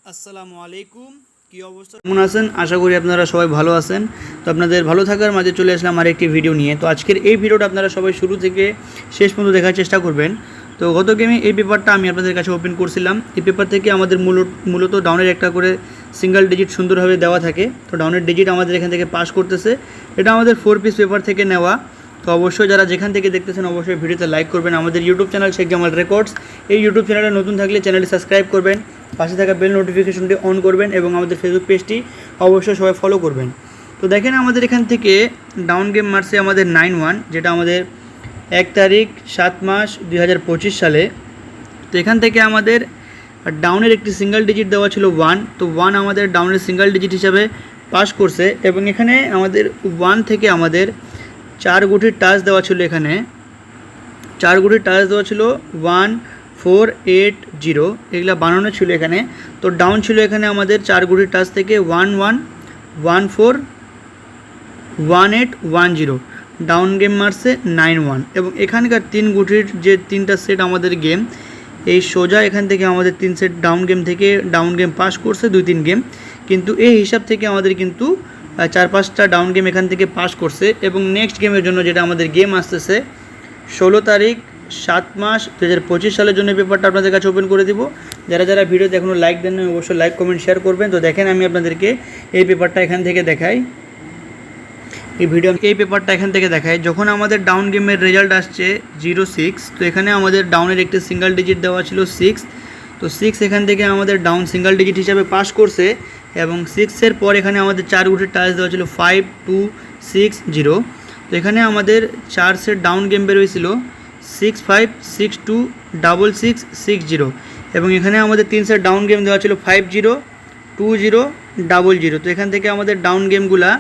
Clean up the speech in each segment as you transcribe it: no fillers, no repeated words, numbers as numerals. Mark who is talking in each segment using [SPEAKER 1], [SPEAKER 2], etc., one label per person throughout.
[SPEAKER 1] আসসালামু আলাইকুম। কি অবস্থা, কেমন আছেন? আশা করি আপনারা সবাই ভালো আছেন। তো আপনাদের ভালো থাকার মাঝে চলে আসলাম আরেকটি ভিডিও নিয়ে। তো আজকের এই ভিডিওটা আপনারা সবাই শুরু থেকে শেষ পর্যন্ত দেখার চেষ্টা করবেন। তো গত গেমে এই পেপারটা আমি আপনাদের কাছে ওপেন করছিলাম। এই পেপার থেকে আমাদের মূলত ডাউনের একটা করে সিঙ্গেল ডিজিট সুন্দরভাবে দেওয়া থাকে। তো ডাউনের ডিজিট আমাদের এখান থেকে পাস করতেছে। এটা আমাদের 4 পিস পেপার থেকে নেওয়া। তো অবশ্যই যারা যেখান থেকে দেখতেছেন অবশ্যই ভিডিওতে লাইক করবেন। আমাদের YouTube channel Sheikh Jamal records, এই ইউটিউব চ্যানেলে নতুন থাকলে চ্যানেলটি সাবস্ক্রাইব করবেন, পাশে থাকা বেল নোটিফিকেশনটি অন করবেন এবং আমাদের ফেসবুক পেজটি অবশ্যই সবাই ফলো করবেন। তো দেখেন আমাদের এখান থেকে ডাউন গেম মারছে আমাদের 9-1, যেটা আমাদের 1 তারিখ 7 মাস 2025 সালে। তো এখান থেকে আমাদের ডাউনের একটি সিঙ্গেল ডিজিট দেওয়া ছিল 1। তো 1 আমাদের ডাউনের সিঙ্গেল ডিজিট হিসাবে পাস করছে এবং এখানে আমাদের 1 থেকে আমাদের 4 গুটির টাচ দেওয়া ছিল। এখানে 4 গুটির টাচ দেওয়া ছিল 1 4 8 0, এগুলা বানানো ছিল এখানে। তো ডাউন ছিল এখানে আমাদের 4 গুটির টাচ থেকে 1 1 1 4 1 8 1 0। ডাউন গেম মারছে 9-1 এবং এখানকার 3 গুটির যে 3টা সেট আমাদের গেম, এই সোজা এখান থেকে আমাদের 3 সেট ডাউন গেম থেকে ডাউন গেম পাস করছে 2-3 গেম, কিন্তু এই হিসাব থেকে আমাদের কিন্তু 4-5টা ডাউন গেম এখান থেকে পাস করছে। এবং নেক্সট গেমের জন্য যেটা আমাদের গেম আসতেছে 16 তারিখ 7 মাস 2025 সালের জন্য পেপারটা আপনাদের কাছে ওপেন করে দিব। যারা যারা ভিডিওতে এখনও লাইক দেন না অবশ্যই লাইক কমেন্ট শেয়ার করবেন। তো দেখেন আমি আপনাদেরকে এই পেপারটা এখান থেকে দেখাই, এই পেপারটা এখান থেকে দেখাই। যখন আমাদের ডাউন গেমের রেজাল্ট আসছে 0-6, তো এখানে আমাদের ডাউনের একটি সিঙ্গেল ডিজিট দেওয়া ছিল 6। তো 6 এখান থেকে আমাদের ডাউন সিঙ্গেল ডিজিট হিসাবে পাস করছে এবং 6-এর পর এখানে আমাদের 4 গুটির টাচ দেওয়া ছিল 5 2 6 0। তো এখানে আমাদের 4 সেট ডাউন গেম বের হয়েছিল 6 5 6 2 6 6 6 0 এবং এখানে আমাদের 3 সেট ডাউন গেম দেওয়া ছিল 5 0 2 0 0 0। তো এখান থেকে আমাদের ডাউন গেমগুলা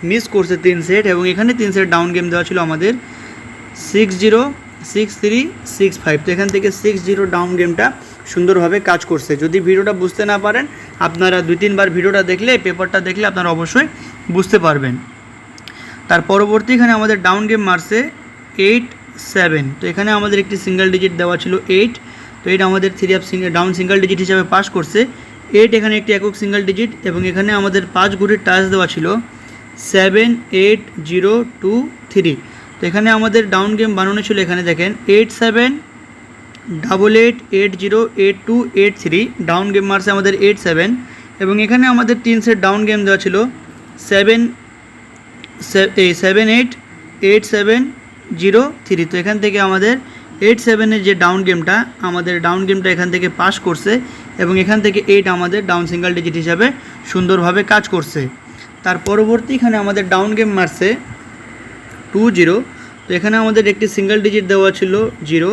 [SPEAKER 1] মিস করছে 3 সেট এবং এখানে 3 সেট ডাউন গেম দেওয়া ছিল আমাদের 6 0 6 3 6 5। তো এখান থেকে 6 0 ডাউন গেমটা সুন্দরভাবে কাজ করছে। যদি ভিডিওটা বুঝতে না পারেন আপনারা 2-3 বার ভিডিওটা দেখলে, পেপারটা দেখলে আপনারা অবশ্যই বুঝতে পারবেন। তার পরবর্তী এখানে আমাদের ডাউন গেম মারছে 8-7। তো এখানে আমাদের একটি সিঙ্গেল ডিজিট দেওয়া ছিল 8। তো এটা আমাদের 3 আপ ডাউন সিঙ্গেল ডিজিট হিসাবে পাস করছে। 8 এখানে একটি একক সিঙ্গেল ডিজিট এবং এখানে আমাদের 5 গুটির টাচ দেওয়া ছিল 7 8 0 2 3। তো এখানে আমাদের ডাউন গেম বানানো ছিল, এখানে দেখেন 8 7 8 8 8 0 8 2 8 3। ডাউন গেম মারছে আমাদের 8 7 এবং এখানে আমাদের 3 সেট ডাউন গেম দেওয়া ছিল 7 8 8 7 0 3। তো এখান থেকে আমাদের 8-7-এর যে ডাউন গেমটা, আমাদের ডাউন গেমটা এখান থেকে পাস করছে এবং এখান থেকে 8 আমাদের ডাউন সিঙ্গেল ডিজিট হিসাবে সুন্দরভাবে কাজ করছে। তার পরবর্তী এখানে আমাদের ডাউন গেম মারছে 2 0। তো এখানে আমাদের একটি সিঙ্গেল ডিজিট দেওয়া ছিল 0।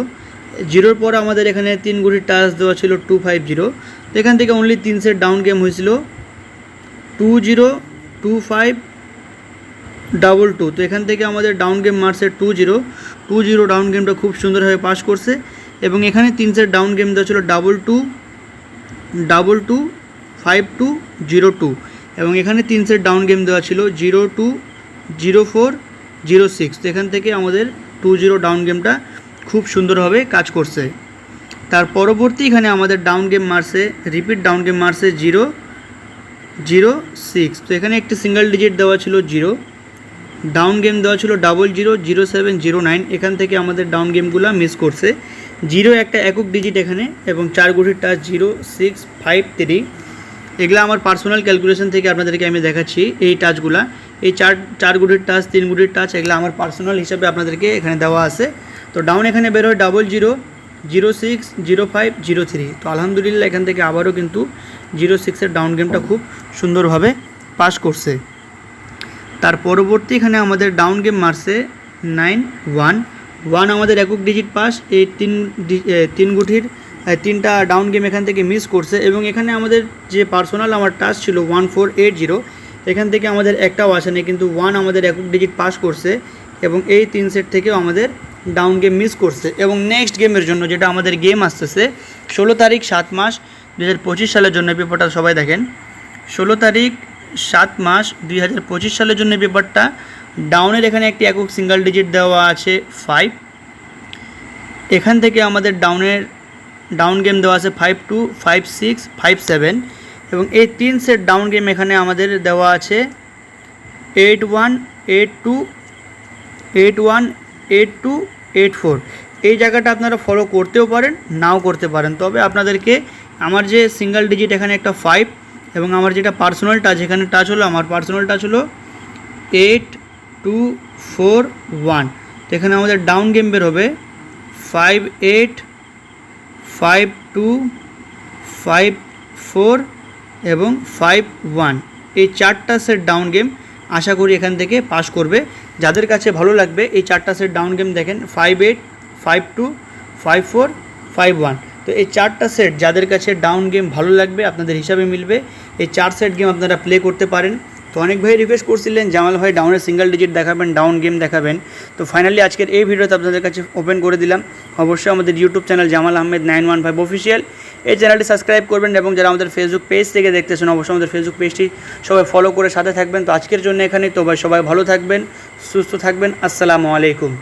[SPEAKER 1] 0-র পর আমাদের এখানে 3 গুটির টাচ দেওয়া ছিল 2 5 0। তো এখান থেকে অনলি 3 সেট ডাউন গেম হয়েছিল 2 0 2 5 2 2। তো এখান থেকে আমাদের ডাউন গেম মারছে 2 0 2 0। ডাউন গেমটা খুব সুন্দরভাবে পাস করছে এবং এখানে 3 সেট ডাউন গেম দেওয়া ছিল 2 2 2 5 2 0 2 এবং এখানে 3 সেট ডাউন গেম দেওয়া ছিল 0 2 0 4 0 6। তো এখান থেকে আমাদের 2 0 ডাউন গেমটা খুব সুন্দরভাবে কাজ করছে। তার পরবর্তী এখানে আমাদের ডাউন গেম মারছে, রিপিট ডাউন গেম মারছে 0 0 6। তো এখানে একটি সিঙ্গেল ডিজিট দেওয়া ছিল 0। ডাউন গেম দেওয়া ছিল 0 0 0 7 0 9। এখান থেকে আমাদের ডাউন গেমগুলো মিস করছে। 0 একটা একক ডিজিট এখানে এবং 4 গুটির টাচ 0 6 5 3। এগুলো আমার পার্সোনাল ক্যালকুলেশন থেকে আপনাদেরকে আমি দেখাচ্ছি। এই টাচগুলা, এই 4 গুটির টাচ 3 গুটির টাচ, এগুলো আমার পার্সোনাল হিসাবে আপনাদেরকে এখানে দেওয়া আছে। তো ডাউন এখানে বের হয় 0 0 0 6 0 5 0 3। তো আলহামদুলিল্লাহ এখান থেকে আবারও কিন্তু 0 6-এর ডাউন গেমটা খুব সুন্দরভাবে পাস করছে। তার পরবর্তী এখানে আমাদের ডাউন গেম মারছে 9-1 1 আমাদের একক ডিজিট পাস। এই 3 গুটির 3টা ডাউন গেম এখান থেকে মিস করছে এবং এখানে আমাদের যে পার্সোনাল আমার টাচ ছিল 1 4 8 0, এখান থেকে আমাদের একটাও আসেনি, কিন্তু 1 আমাদের একক ডিজিট পাস করছে এবং এই 3 সেট থেকেও আমাদের ডাউন গেম মিস করছে। এবং নেক্সট গেমের জন্য যেটা আমাদের গেম আসতেছে 16 তারিখ 7 মাস 2025 সালের জন্য পেপারটা সবাই দেখেন। 16 তারিখ 7 মাস 2025 সালের জন্য পেপারটা ডাউনের এখানে একটি একক সিঙ্গেল ডিজিট দেওয়া আছে 5। এখান থেকে আমাদের ডাউন গেম দেওয়া আছে 5 2 5 6 5 7 এবং এই 3 সেট ডাউন গেম এখানে আমাদের দেওয়া আছে 8-1, 8-2, 8-1, 8-2, 8-4। এই জায়গাটা আপনারা ফলো করতেও পারেন, নাও করতে পারেন। তবে আপনাদেরকে আমার যে সিঙ্গেল ডিজিট এখানে একটা 5 এবং আমার যেটা পার্সোনাল টাচ, এখানে টাচ হলো আমার পার্সোনাল টাচ হলো 8-2-4-1। তো এখানে আমাদের ডাউন গেম বের হবে 5-8, 5-2, 5-4 এবং 5-1। এই 4টা সেট ডাউন গেম আশা করি এখান থেকে পাস করবে। যাদের কাছে ভালো লাগবে এই 4টা সেট ডাউন গেম দেখেন 5-8, 5-2, 5-4, 5-1। তো এই 4টা সেট যাদের কাছে ডাউন গেম ভালো লাগবে, আপনাদের হিসাবে মিলবে, এই 4 সেট গেম আপনারা প্লে করতে পারেন। তো অনেক ভাই রিকোয়েস্ট করছিলেন জামাল ভাই ডাউনের সিঙ্গেল ডিজিট দেখাবেন, ডাউন গেম দেখাবেন। তো ফাইনালি আজকের এই ভিডিওতে আপনাদের কাছে ওপেন করে দিলাম। অবশ্যই আমাদের YouTube channel Jamal Ahmed 915 official, এই চ্যানেলটি সাবস্ক্রাইব করবেন এবং যারা আমাদের ফেসবুক পেজ থেকে দেখতেছেন অবশ্যই আমাদের ফেসবুক পেজটি সবাই ফলো করে সাথে থাকবেন। তো আজকের জন্য এখানেই। তো ভাই সবাই ভালো থাকবেন, সুস্থ থাকবেন। আসসালামু আলাইকুম।